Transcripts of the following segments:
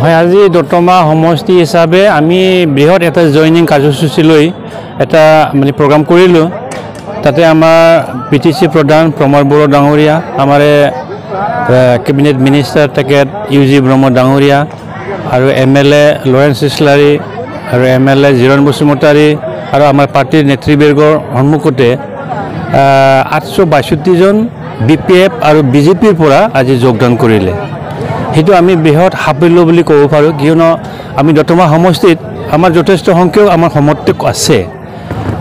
হয় আজি দতমা সমষ্টি হিচাপে আমি বৃহৎ এটা জয়নিং কাৰ্যসূচী লৈ এটা মানে প্ৰগ্ৰাম কৰিলোঁ তাতে আমাৰ পিটিচি প্ৰধান প্ৰমোদ বড়ো ডাঙৰীয়া আমাৰ কেবিনেট মিনিষ্টাৰ তেখেত ইউজি ব্ৰহ্ম ডাঙৰীয়া আৰু MLA লৰেন্স ইছলাৰী আৰু MLA জিৰণ বসুমতাৰী আৰু আমাৰ পাৰ্টিৰ নেতৃবৰ্গৰ সন্মুখতে 862 জন BPF আৰু BJPৰ পৰা আজি যোগদান কৰিলে সেইটো আমি বৃহৎ সাফল্য বুলি ক'ব পাৰোঁ কিয়নো আমি দতমা সমষ্টিত আমাৰ যথেষ্ট সংখ্যক আমাৰ সমৰ্থক আছে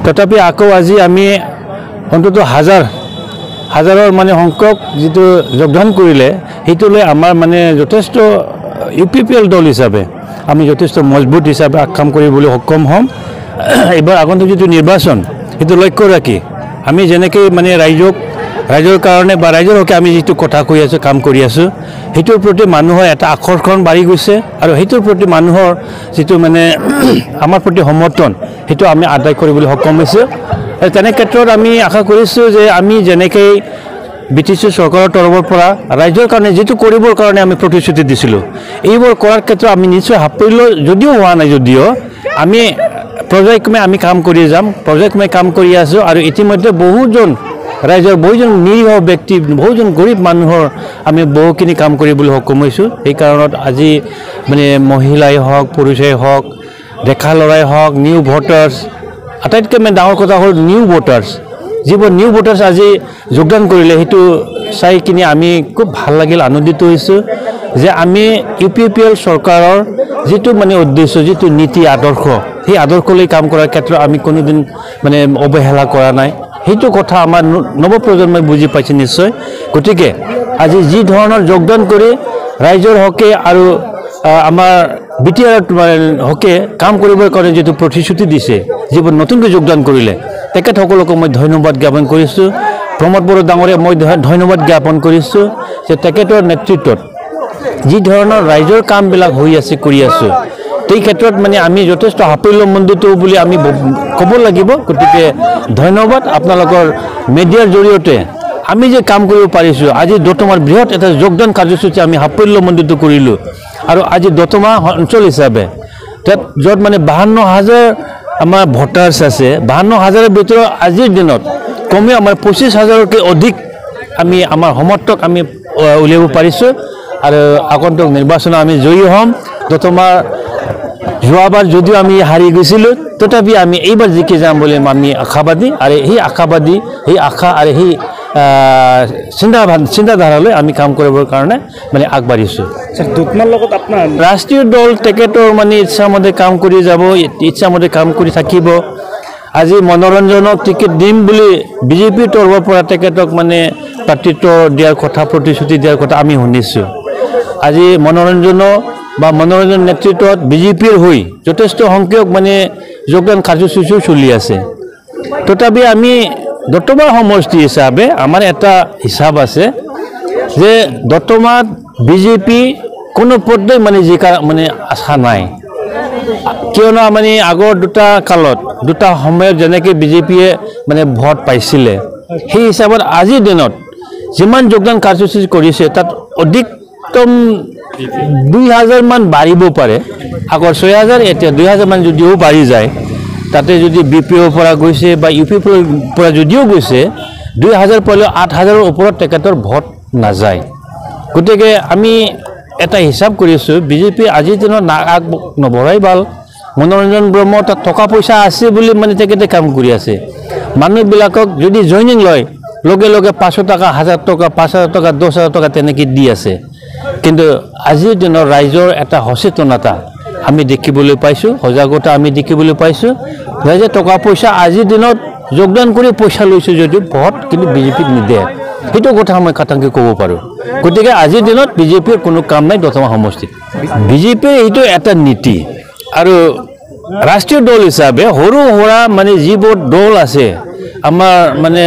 তথাপি আকৌ আজি আমি অন্তত হাজাৰৰ মানে সংখ্যক যেটো যোগদান কৰিলে সেইটো লৈ আমাৰ মানে যথেষ্ট UPPL দল হিচাপে আমি যথেষ্ট মজবুত হিচাপে কাম কৰিবলৈ সক্ষম হ'ম এবাৰ আগন্তুক যেটো নিৰ্বাচন সেইটো লক্ষ্য ৰাখি আমি যেনেকৈ মানে ৰাইজৰ কাৰণে বা ৰাইজৰ হকে আমি যেটো কথা কৈ আছো কাম কৰি আছো হেতুৰ প্ৰতি মানুহৰ এটা আকৰ্ষণ বাঢ়ি গৈছে আৰু হেতুৰ প্ৰতি মানুহৰ যেটো মানে আমাৰ প্ৰতি সমৰ্থন হেতু আমি আদায় কৰিবলৈ সক্ষম হৈছে তেনে ক্ষেত্ৰত আমি আশা কৰিছো যে আমি যেনেকৈ বিটিচি চৰকাৰৰ তৰফৰ পৰা ৰাইজৰ কাৰণে যেটো কৰিবৰ কাৰণে আমি প্ৰতিশ্ৰুতি দিছিলো এইবোৰ কৰাৰ ক্ষেত্ৰত আমি নিশ্চয় সাফল্য যদিও হোৱা নাই যদিও আমি প্ৰজেক্টমে আমি কাম কৰি যাম প্ৰজেক্টমে কাম কৰি আছো আৰু ইতিমধ্যে বহুজন ৰাইজৰ বহুজন নিৰীহ ব্যক্তি বহুজন গৰীব মানুহৰ আমি বহুখিনি কাম কৰিবলৈ সক্ষম হৈছো এই কাৰণত আজি মানে মহিলাই হওক পুৰুষাই হওক ডেকা লৰাই হওক নিউ ভোটাৰ্স আটাইতকৈ মানে ডাঙৰ কথা হ'ল নিউ ভোটাৰ্স যিবোৰ নিউ ভোটাৰ্স আজি যোগদান কৰিলে হেতু চাই কিনি আমি খুব ভাল লাগিল আনন্দিত হৈছো যে আমি UPPL চৰকাৰৰ যেটো মানে উদ্দেশ্য যেটো নীতি আদৰ্শ সেই আদৰ্শলৈ কাম কৰাৰ ক্ষেত্ৰত আমি কোনোদিন মানে অৱহেলা কৰা নাই হেতু কথা আমাৰ নৱপ্ৰজন্মই বুজি পাইছে নিশ্চয় গতিকে আজি যি ধৰণৰ যোগদান কৰি ৰাইজৰ হকে আৰু আমাৰ BTR হকে কাম কৰিবৰ কাৰণে যেটো প্ৰতিশ্ৰুতি দিছে যিবোৰ নতুনকৈ যোগদান কৰিলে তেখেতসকলক মই ধন্যবাদ জ্ঞাপন কৰিছো প্ৰমোদ বড়ো ডাঙৰীয়া মই ধন্যবাদ জ্ঞাপন কৰিছো যে তেখেতৰ নেতৃত্বত যি ধৰণৰ ৰাইজৰ কামবিলাক হৈ আছে কৰি আছো এই ক্ষেত্ৰত মানে আমি যথেষ্ট সাফল্যমণ্ডিত বুলি আমি ক'ব লাগিব গতিকে ধন্যবাদ আপোনালোকৰ মিডিয়াৰ জৰিয়তে আমি যে কাম কৰিব পাৰিছো আজি দতমাৰ বৃহৎ এটা যোগদান কাৰ্যসূচী আমি সাফল্যমণ্ডিত কৰিলো আৰু আজি দতমা অঞ্চল হিচাপে য'ত মানে 52,000 আমাৰ ভোটাৰ্স আছে 52,000ৰ ভিতৰত আজিৰ দিনত কমে আমাৰ 25,000কৈ অধিক আমি আমাৰ সমৰ্থক আমি উলিয়াব পাৰিছো আৰু আগন্তুক নিৰ্বাচনত আমি জয়ী হ'ম দতমাৰ যোৱাবাৰ যদিও আমি হাৰি গৈছিলো তথাপি আমি এইবাৰ জিকি যাম বুলি আমি আশাবাদী আৰু এই আশাবাদী এই আশা আৰু এই চিন্তাধাৰালৈ আমি কাম কৰিবৰ কাৰণে মানে আগবাঢ়িছো দতমাৰ লগত আপোনাৰ ৰাষ্ট্ৰীয় দল তেখেতৰ মানে ইচ্ছামতে কাম কৰি যাব ইচ্ছামতে কাম কৰি থাকিব আজি মনোৰঞ্জনক টিকেট দিম বুলি BJPৰ তৰফৰ পৰা তেখেতক মানে প্ৰাৰ্থিত্ব দিয়াৰ কথা প্ৰতিশ্ৰুতি দিয়াৰ কথা আমি শুনিছো আজি মনোৰঞ্জন নেতৃত্বত BJPৰ হৈ যথেষ্ট সংখ্যক মানে যোগদান কাৰ্যসূচী চলি আছে তথাপি আমি দতমা সমষ্টি হিচাপে আমাৰ এটা হিচাপ আছে যে দতমাত BJP কোনো পদে মানে জিকাৰ মানে আশা নাই কিয়নো মানে আগৰ দুটা সময়ত যেনেকৈ BJPয়ে মানে ভোট পাইছিলে সেই হিচাপত আজিৰ দিনত যিমান যোগদান কাৰ্যসূচী কৰিছে তাত অধিকতম 2,000 মান বাঢ়িব পাৰে আগৰ 6,000 এতিয়া 2,000 মান যদিও বাঢ়ি যায় তাতে যদি BPO পৰা গৈছে বা UPPৰ পৰা যদিও গৈছে 2,000 পলে 8,000ৰ ওপৰত তেখেতৰ ভোট নাযায় গতিকে আমি এটা হিচাপ কৰিছো BJP আজিৰ দিনত আগ নবঢ়াই ভাল মনোৰঞ্জন ব্ৰহ্ম তাত টকা পইচা আছে বুলি মানে তেখেতে কাম কৰি আছে মানুহবিলাকক যদি জয়নিং লয় লগে লগে 500 টকা 1,000 টকা 5,000 টকা 10,000 টকা তেনেকৈ দি আছে কিন্তু আজিৰ দিনৰ ৰাইজৰ এটা সচেতনতা আমি দেখিবলৈ পাইছো সজাগতা আমি দেখিবলৈ পাইছো ৰাইজে টকা পইচা আজিৰ দিনত যোগদান কৰি পইচা লৈছে যদিও ভোট কিন্তু BJPক নিদিয়ে সেইটো কথা মই খাটাংকৈ ক'ব পাৰোঁ গতিকে আজিৰ দিনত BJPৰ কোনো কাম নাই দতমা সমষ্টিত BJPৰ এইটো এটা নীতি আৰু ৰাষ্ট্ৰীয় দল হিচাপে সৰু সুৰা মানে যিবোৰ দল আছে আমাৰ মানে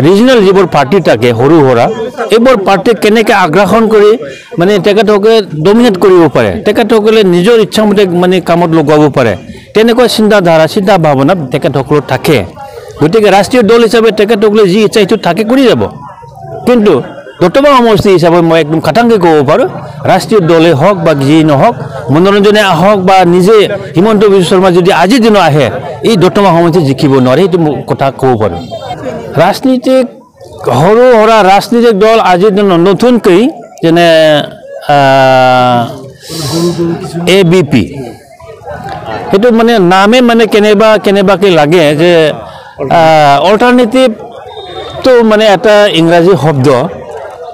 ৰিজনেল যিবোৰ পাৰ্টি থাকে সৰু সুৰা এইবোৰ পাৰ্টিক কেনেকৈ আগ্ৰাসন কৰি মানে তেখেতসকলে ডমিনেট কৰিব পাৰে তেখেতসকলে নিজৰ ইচ্ছামতে মানে কামত লগাব পাৰে তেনেকুৱা চিন্তা ভাৱনা তেখেতসকলৰ থাকে গতিকে ৰাষ্ট্ৰীয় দল হিচাপে তেখেতসকলে যি ইচ্ছা সেইটো থাকে কৰি যাব কিন্তু দতমা সমষ্টি হিচাপে মই একদম খাটাংকৈ ক'ব পাৰোঁ ৰাষ্ট্ৰীয় দলে হওক বা যি নহওক মনোৰঞ্জনে আহক বা নিজে হিমন্ত বিশ্ব শৰ্মা যদি আজিৰ দিনত আহে এই দতমা সমষ্টি জিকিব নোৱাৰে সেইটো কথা ক'ব পাৰোঁ ৰাজনীতিক সৰু সুৰা ৰাজনীতিক দল আজিৰ দিনত নতুনকৈ যেনে ABP সেইটো মানে নামে মানে কেনেবাকৈ লাগে যে অল্টাৰনেটিভটো মানে এটা ইংৰাজী শব্দ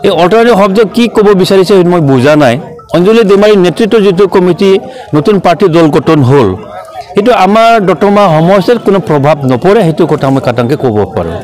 এই অল্টাৰনেটিভ শব্দ কি ক'ব বিচাৰিছে সেইটো মই বুজা নাই অঞ্জলি ডেমাৰীৰ নেতৃত্ব যিটো কমিটি নতুন পাৰ্টি দল গঠন হ'ল সেইটো আমাৰ দতমা সমষ্টিত কোনো প্ৰভাৱ নপৰে সেইটো কথা মই খাটাংকৈ ক'ব পাৰোঁ